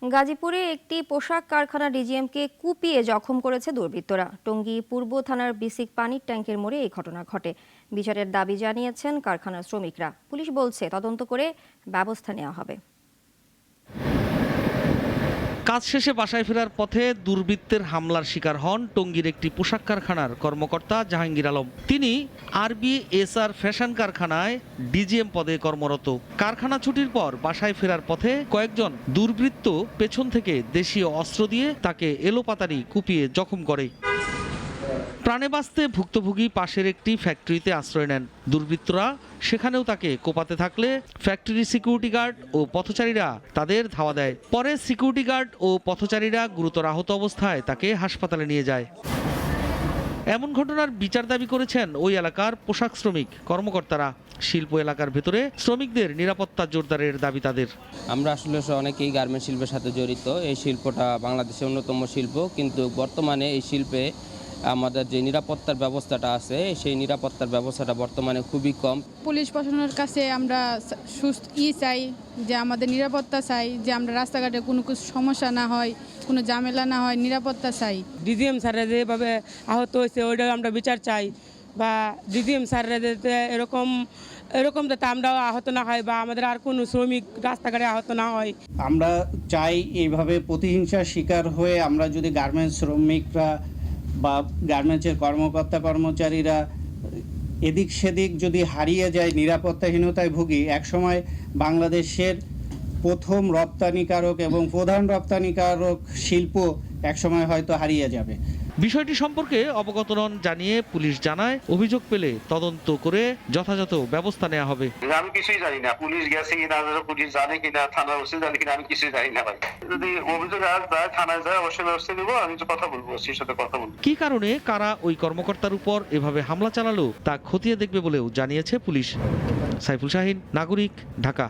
গাজীপুরে একটি পোশাক কারখানা ডিজিএমকে কুপিয়ে জখম করেছে দুর্বৃত্তরা। টঙ্গী পূর্ব থানার বিসিক পানির ট্যাঙ্কের মোড়ে এই ঘটনা ঘটে। বিচারের দাবি জানিয়েছেন কারখানার শ্রমিকরা। পুলিশ বলছে তদন্ত করে ব্যবস্থা নেওয়া হবে। কাজ শেষে বাসায় ফেরার পথে দুর্বৃত্তের হামলার শিকার হন টঙ্গীর একটি পোশাক কারখানার কর্মকর্তা জাহাঙ্গীর আলম। তিনি RBSR ফ্যাশন কারখানায় ডিজিএম পদে কর্মরত। কারখানা ছুটির পর বাসায় ফেরার পথে কয়েকজন দুর্বৃত্ত পেছন থেকে দেশীয় অস্ত্র দিয়ে তাকে এলোপাতাড়ি কুপিয়ে জখম করে। প্রাণে বাঁচতে ভুক্তভোগী পাশের একটি ফ্যাক্টরিতে আশ্রয় নেন। দুর্বৃত্তরা সেখানেও তাকে কোপাতে থাকলে ফ্যাক্টরি সিকিউরিটি গার্ড ও পথচারীরা তাদের ধাওয়া দেয়। পরে সিকিউরিটি গার্ড ও পথচারীরা গুরুতর আহত অবস্থায় তাকে হাসপাতালে নিয়ে যায়। এমন ঘটনার বিচার দাবি করেছেন ওই এলাকার পোশাক শ্রমিক কর্মকর্তারা। শিল্প এলাকার ভেতরে শ্রমিকদের নিরাপত্তা জোরদারের দাবি তাদের। আমরা আসলে অনেকেই গার্মেন্ট শিল্পের সাথে জড়িত। এই শিল্পটা বাংলাদেশের অন্যতম শিল্প, কিন্তু বর্তমানে এই শিল্পে আমাদের যে নিরাপত্তার ব্যবস্থাটা আছে সেই নিরাপত্তার ব্যবস্থাটা বর্তমানে খুবই কম। পুলিশ প্রশাসনের কাছে আমরা চাই যে আমাদের নিরাপত্তা চাই, যে আমরা রাস্তাঘাটে কোনো সমস্যা না হয়, কোনো ঝামেলা না হয়, নিরাপত্তা চাই। ডিজিএম স্যাররা যেভাবে আহত হয়েছে ওইটাও আমরা বিচার চাই, বা ডিজিএম স্যাররা যাতে এরকম যাতে আমরাও আহত না হয়, বা আমাদের আর কোনো শ্রমিক রাস্তাঘাটে আহত না হয়। আমরা চাই এইভাবে প্রতিহিংসার শিকার হয়ে আমরা যদি গার্মেন্টস শ্রমিকরা বা গার্মেন্টসের কর্মকর্তা কর্মচারীরা এদিক সেদিক যদি হারিয়ে যায়, নিরাপত্তাহীনতায় ভুগি, একসময় বাংলাদেশের প্রথম রপ্তানিকারক এবং প্রধান রপ্তানিকারক শিল্প একসময় হয়তো হারিয়ে যাবে। বিষয়টি সম্পর্কে অবগত নন জানিয়ে পুলিশ জানায়, অভিযোগ পেলে তদন্ত করে যথাযথ ব্যবস্থা নেওয়া হবে। আমি কিছুই জানি না, পুলিশ গেছে কিনা, পুলিশ জানে কিনা, থানার ওসি জানে কিনা, আমি কিছুই জানি না ভাই। যদি অভিযোগ যায় থানায় যায় অবশ্যই ব্যবস্থা নেবো। আমি তো কথা বলবো, ওসির সাথে কথা বলবো। কি কারণে কারা ওই কর্মকর্তার উপর এভাবে হামলা চালালো তা খতিয়ে দেখবে বলেও জানিয়েছে পুলিশ। সাইফুল শাহিন, নাগরিক, ঢাকা।